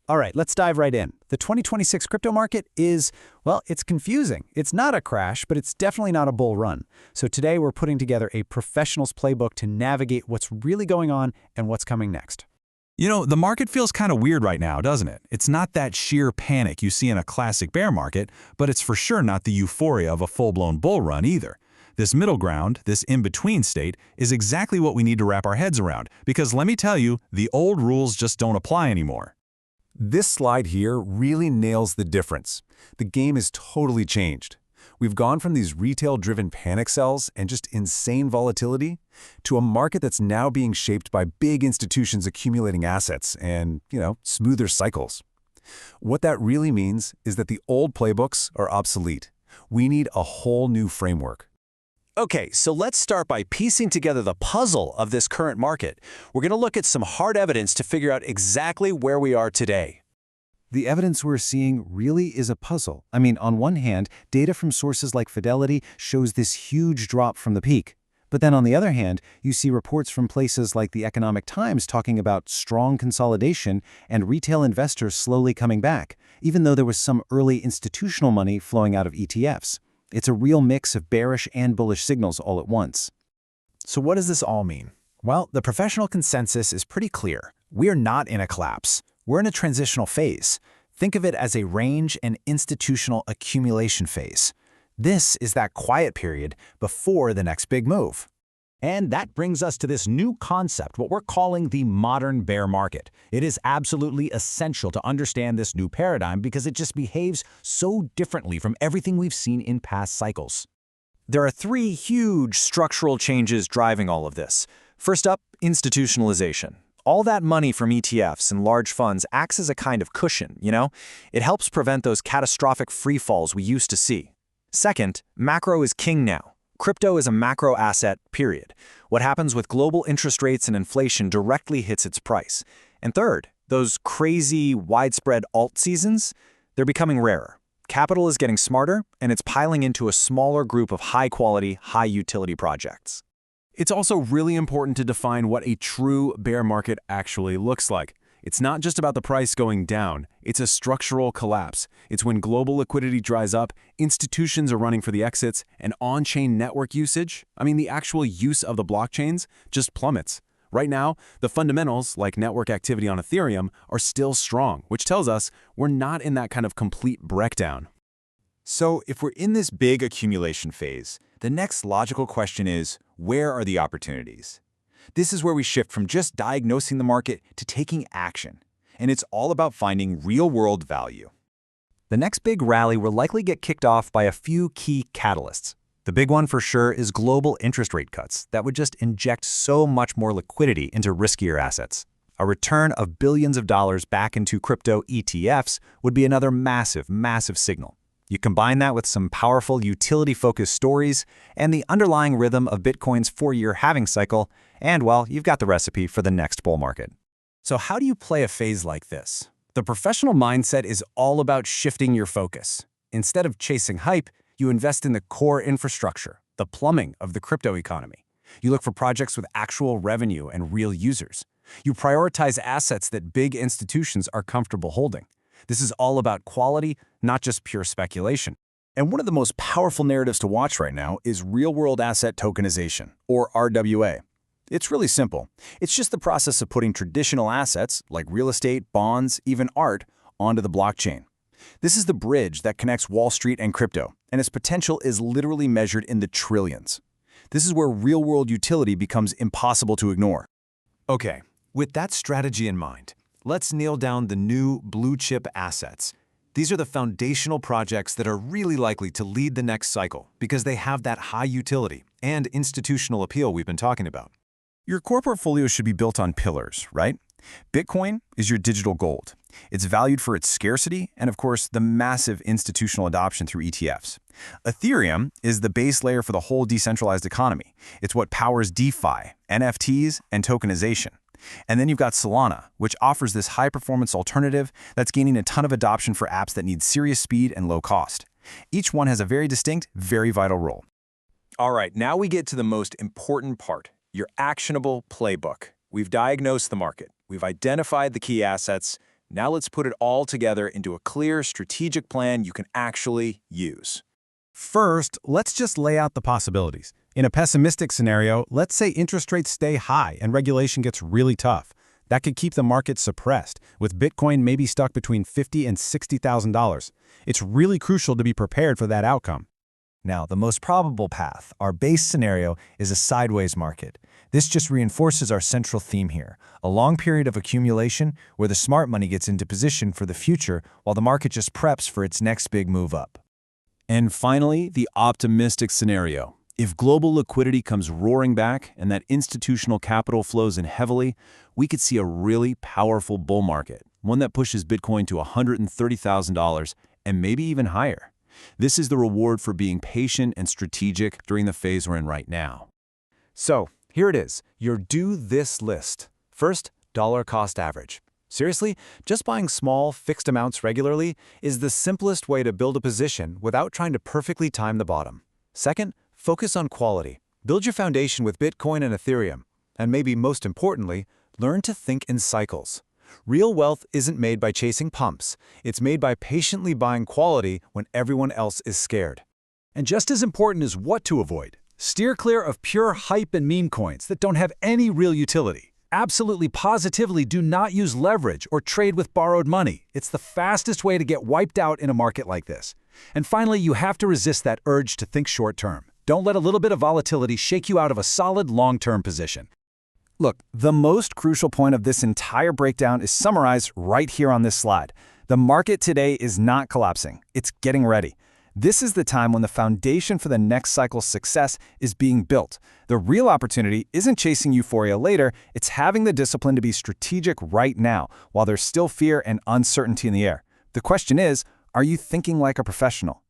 All right, let's dive right in. The 2026 crypto market is, well, it's confusing. It's not a crash, but it's definitely not a bull run. So today we're putting together a professional's playbook to navigate what's really going on and what's coming next. You know, the market feels kind of weird right now, doesn't it? It's not that sheer panic you see in a classic bear market, but it's for sure not the euphoria of a full-blown bull run either. This middle ground, this in-between state, is exactly what we need to wrap our heads around, because let me tell you, the old rules just don't apply anymore. This slide here really nails the difference. The game is totally changed. We've gone from these retail-driven panic sells and just insane volatility to a market that's now being shaped by big institutions accumulating assets and, smoother cycles. What that really means is that the old playbooks are obsolete. We need a whole new framework. Okay, so let's start by piecing together the puzzle of this current market. We're going to look at some hard evidence to figure out exactly where we are today. The evidence we're seeing really is a puzzle. I mean, on one hand, data from sources like Fidelity shows this huge drop from the peak. But then on the other hand, you see reports from places like the Economic Times talking about strong consolidation and retail investors slowly coming back, even though there was some early institutional money flowing out of ETFs. It's a real mix of bearish and bullish signals all at once. So what does this all mean? Well, the professional consensus is pretty clear. We're not in a collapse. We're in a transitional phase. Think of it as a range and institutional accumulation phase. This is that quiet period before the next big move. And that brings us to this new concept, what we're calling the modern bear market. It is absolutely essential to understand this new paradigm because it just behaves so differently from everything we've seen in past cycles. There are three huge structural changes driving all of this. First up, institutionalization. All that money from ETFs and large funds acts as a kind of cushion, It helps prevent those catastrophic free falls we used to see. Second, macro is king now. Crypto is a macro asset, period. What happens with global interest rates and inflation directly hits its price. And third, those crazy, widespread alt seasons, they're becoming rarer. Capital is getting smarter, and it's piling into a smaller group of high-quality, high-utility projects. It's also really important to define what a true bear market actually looks like. It's not just about the price going down, it's a structural collapse. It's when global liquidity dries up, institutions are running for the exits, and on-chain network usage, the actual use of the blockchains, just plummets. Right now, the fundamentals, like network activity on Ethereum, are still strong, which tells us we're not in that kind of complete breakdown. So if we're in this big accumulation phase, the next logical question is, where are the opportunities? This is where we shift from just diagnosing the market to taking action. And it's all about finding real-world value. The next big rally will likely get kicked off by a few key catalysts. The big one for sure is global interest rate cuts that would just inject so much more liquidity into riskier assets. A return of billions of dollars back into crypto ETFs would be another massive, massive signal. You combine that with some powerful utility-focused stories and the underlying rhythm of Bitcoin's 4-year halving cycle, and well, you've got the recipe for the next bull market. So how do you play a phase like this? The professional mindset is all about shifting your focus. Instead of chasing hype, you invest in the core infrastructure, the plumbing of the crypto economy. You look for projects with actual revenue and real users. You prioritize assets that big institutions are comfortable holding. This is all about quality, not just pure speculation. And one of the most powerful narratives to watch right now is real-world asset tokenization, or RWA. It's really simple. It's just the process of putting traditional assets, like real estate, bonds, even art, onto the blockchain. This is the bridge that connects Wall Street and crypto, and its potential is literally measured in the trillions. This is where real-world utility becomes impossible to ignore. Okay, with that strategy in mind, let's nail down the new blue-chip assets. These are the foundational projects that are really likely to lead the next cycle because they have that high utility and institutional appeal we've been talking about. Your core portfolio should be built on pillars, right? Bitcoin is your digital gold. It's valued for its scarcity and, of course, the massive institutional adoption through ETFs. Ethereum is the base layer for the whole decentralized economy. It's what powers DeFi, NFTs, and tokenization. And then you've got Solana, which offers this high-performance alternative that's gaining a ton of adoption for apps that need serious speed and low cost. Each one has a very distinct, very vital role. All right, now we get to the most important part, your actionable playbook. We've diagnosed the market. We've identified the key assets. Now let's put it all together into a clear, strategic plan you can actually use. First, let's just lay out the possibilities. In a pessimistic scenario, let's say interest rates stay high and regulation gets really tough. That could keep the market suppressed, with Bitcoin maybe stuck between $50,000 and $60,000. It's really crucial to be prepared for that outcome. Now, the most probable path, our base scenario, is a sideways market. This just reinforces our central theme here, a long period of accumulation where the smart money gets into position for the future while the market just preps for its next big move up. And finally, the optimistic scenario. If global liquidity comes roaring back and that institutional capital flows in heavily, we could see a really powerful bull market, one that pushes Bitcoin to $130,000 and maybe even higher. This is the reward for being patient and strategic during the phase we're in right now. So, here it is, your do this list. First, dollar cost average. Seriously, just buying small, fixed amounts regularly is the simplest way to build a position without trying to perfectly time the bottom. Second, focus on quality. Build your foundation with Bitcoin and Ethereum. And maybe most importantly, learn to think in cycles. Real wealth isn't made by chasing pumps. It's made by patiently buying quality when everyone else is scared. And just as important is what to avoid. Steer clear of pure hype and meme coins that don't have any real utility. Absolutely positively do not use leverage or trade with borrowed money. It's the fastest way to get wiped out in a market like this. And finally, you have to resist that urge to think short term. Don't let a little bit of volatility shake you out of a solid long-term position. Look, the most crucial point of this entire breakdown is summarized right here on this slide. The market today is not collapsing. It's getting ready. This is the time when the foundation for the next cycle's success is being built. The real opportunity isn't chasing euphoria later, it's having the discipline to be strategic right now, while there's still fear and uncertainty in the air. The question is, are you thinking like a professional?